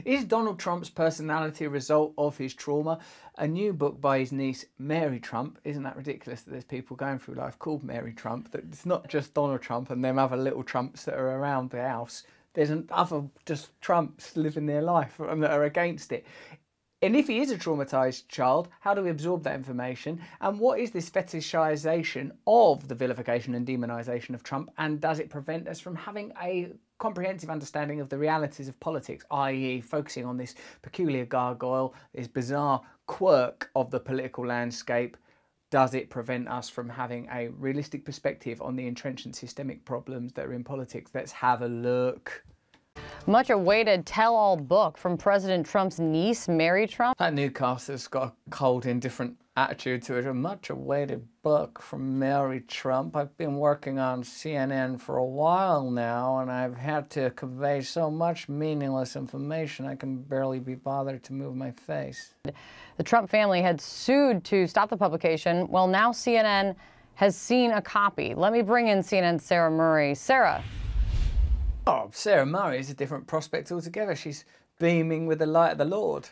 Is Donald Trump's personality a result of his trauma? A new book by his niece, Mary Trump. Isn't that ridiculous that there's people going through life called Mary Trump? That it's not just Donald Trump and them other little Trumps that are around the house. There's other just Trumps living their life and that are against it. And if he is a traumatised child, how do we absorb that information? And what is this fetishization of the vilification and demonisation of Trump? And does it prevent us from having a comprehensive understanding of the realities of politics, i.e. focusing on this peculiar gargoyle, this bizarre quirk of the political landscape? Does it prevent us from having a realistic perspective on the entrenched and systemic problems that are in politics? Let's have a look. Much awaited tell-all book from President Trump's niece, Mary Trump. That newscaster's got a cold, indifferent attitude to it. A much awaited book from Mary Trump. I've been working on CNN for a while now, and I've had to convey so much meaningless information I can barely be bothered to move my face. The Trump family had sued to stop the publication. Well, now CNN has seen a copy. Let me bring in CNN's Sarah Murray. Sarah. Oh, Sarah Murray is a different prospect altogether. She's beaming with the light of the Lord.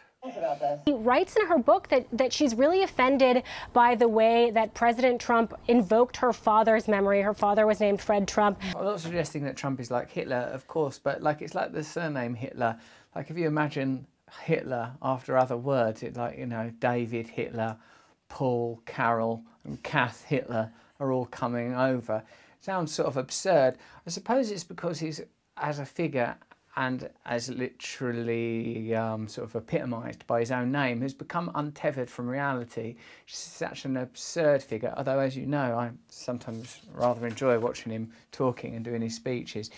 She writes in her book that she's really offended by the way that President Trump invoked her father's memory. Her father was named Fred Trump. I'm not suggesting that Trump is like Hitler, of course, but like it's like the surname Hitler. Like if you imagine Hitler after other words, it's like, you know, David Hitler, Paul, Carol and Kath Hitler are all coming over. It sounds sort of absurd. I suppose it's because he's, as a figure and as literally sort of epitomised by his own name, has become untethered from reality. He's such an absurd figure, although, as you know, I sometimes rather enjoy watching him talking and doing his speeches.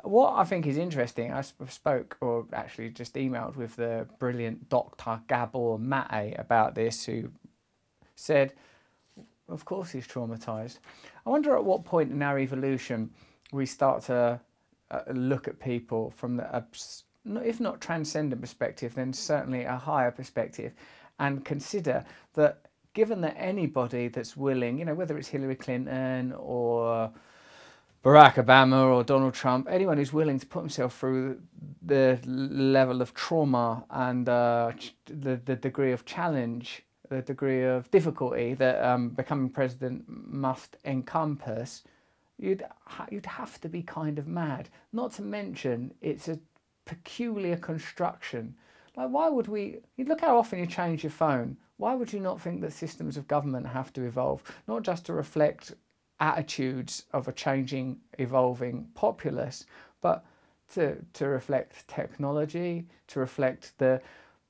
What I think is interesting, I spoke, or actually just emailed with the brilliant Dr. Gabor Mate about this, who said, of course he's traumatised. I wonder at what point in our evolution we start to look at people from the, if not transcendent perspective, then certainly a higher perspective, and consider that given that anybody that's willing, you know, whether it's Hillary Clinton or Barack Obama or Donald Trump, anyone who's willing to put himself through the level of trauma and the degree of challenge, the degree of difficulty that becoming president must encompass, you'd have to be kind of mad. Not to mention, it's a peculiar construction. Like, why would we... You look how often you change your phone. Why would you not think that systems of government have to evolve? Not just to reflect attitudes of a changing, evolving populace, but to reflect technology, to reflect the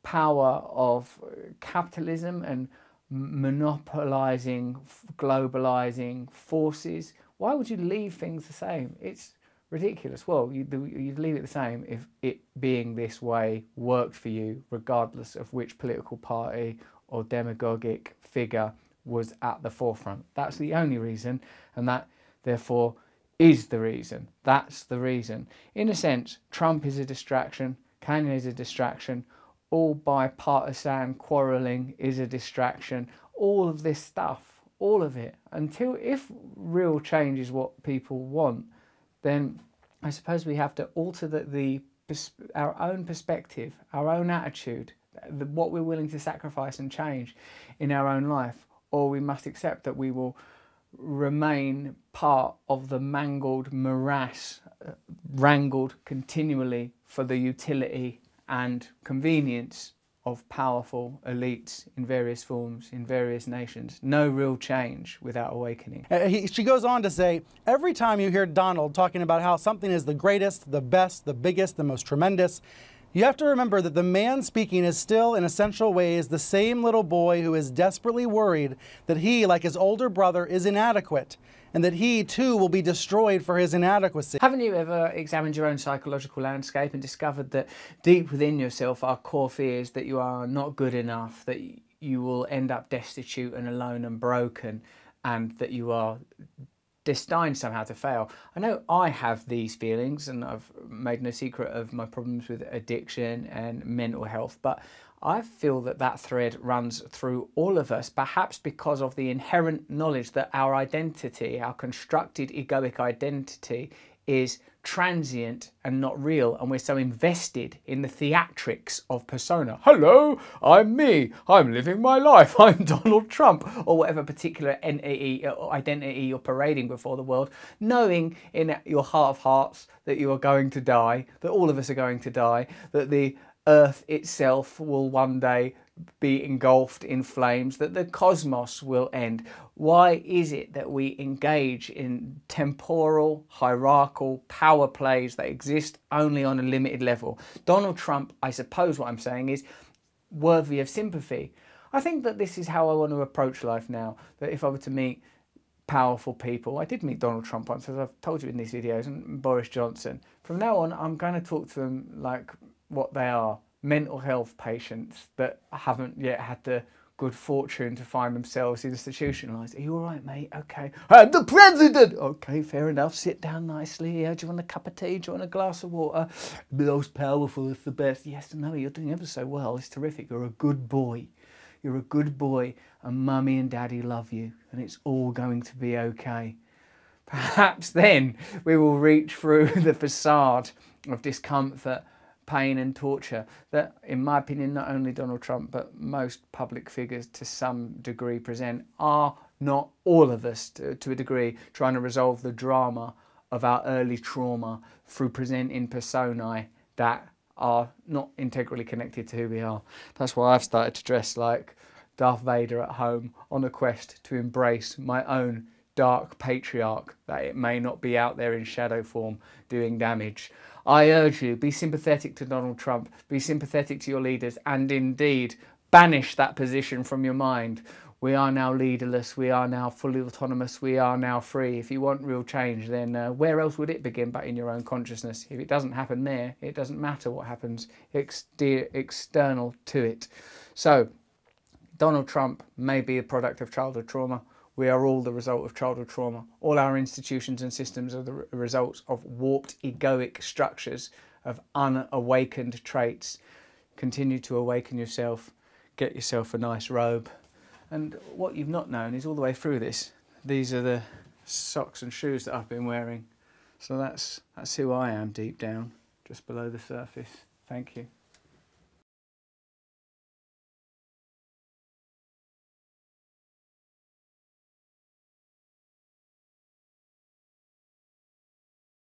power of capitalism and monopolising, globalising forces. Why would you leave things the same? It's ridiculous. Well, you'd leave it the same if it being this way worked for you, regardless of which political party or demagogic figure was at the forefront. That's the only reason, and that, therefore, is the reason. That's the reason. In a sense, Trump is a distraction, Kanye is a distraction, all bipartisan quarrelling is a distraction, all of this stuff. All of it, until if real change is what people want, then I suppose we have to alter our own perspective, our own attitude, what we're willing to sacrifice and change in our own life, or we must accept that we will remain part of the mangled morass, wrangled continually for the utility and convenience of powerful elites in various forms, in various nations. No real change without awakening. She goes on to say, every time you hear Donald talking about how something is the greatest, the best, the biggest, the most tremendous, you have to remember that the man speaking is still, in essential ways, the same little boy who is desperately worried that he, like his older brother, is inadequate, and that he, too, will be destroyed for his inadequacy. Haven't you ever examined your own psychological landscape and discovered that deep within yourself are core fears that you are not good enough, that you will end up destitute and alone and broken, and that you are destined somehow to fail? I know I have these feelings, and I've made no secret of my problems with addiction and mental health, but I feel that that thread runs through all of us, perhaps because of the inherent knowledge that our identity, our constructed egoic identity, is transient and not real, and we're so invested in the theatrics of persona. Hello, I'm me, I'm living my life, I'm Donald Trump, or whatever particular entity or identity you're parading before the world, knowing in your heart of hearts that you are going to die, that all of us are going to die, that the earth itself will one day be engulfed in flames, that the cosmos will end. Why is it that we engage in temporal, hierarchical power plays that exist only on a limited level? Donald Trump, I suppose what I'm saying is, worthy of sympathy. I think that this is how I want to approach life now, that if I were to meet powerful people, I did meet Donald Trump once, as I've told you in these videos, and Boris Johnson. From now on, I'm going to talk to them like what they are. Mental health patients that haven't yet had the good fortune to find themselves institutionalised. Are you all right, mate? Okay. And the president! Okay, fair enough. Sit down nicely. Yeah, do you want a cup of tea? Do you want a glass of water? The most powerful is the best. Yes, no, you're doing ever so well. It's terrific. You're a good boy. You're a good boy, and mummy and daddy love you, and it's all going to be okay. Perhaps then we will reach through the facade of discomfort, pain and torture that, in my opinion, not only Donald Trump but most public figures to some degree present. Are not all of us, to a degree, trying to resolve the drama of our early trauma through presenting personae that are not integrally connected to who we are? That's why I've started to dress like Darth Vader at home, on a quest to embrace my own dark patriarch, that it may not be out there in shadow form doing damage. I urge you, be sympathetic to Donald Trump, be sympathetic to your leaders, and indeed banish that position from your mind. We are now leaderless, we are now fully autonomous, we are now free. If you want real change, then where else would it begin but in your own consciousness? If it doesn't happen there, it doesn't matter what happens external to it. So, Donald Trump may be a product of childhood trauma. We are all the result of childhood trauma. All our institutions and systems are the results of warped egoic structures, of unawakened traits. Continue to awaken yourself. Get yourself a nice robe. And what you've not known is all the way through this, these are the socks and shoes that I've been wearing. So that's who I am deep down, just below the surface. Thank you.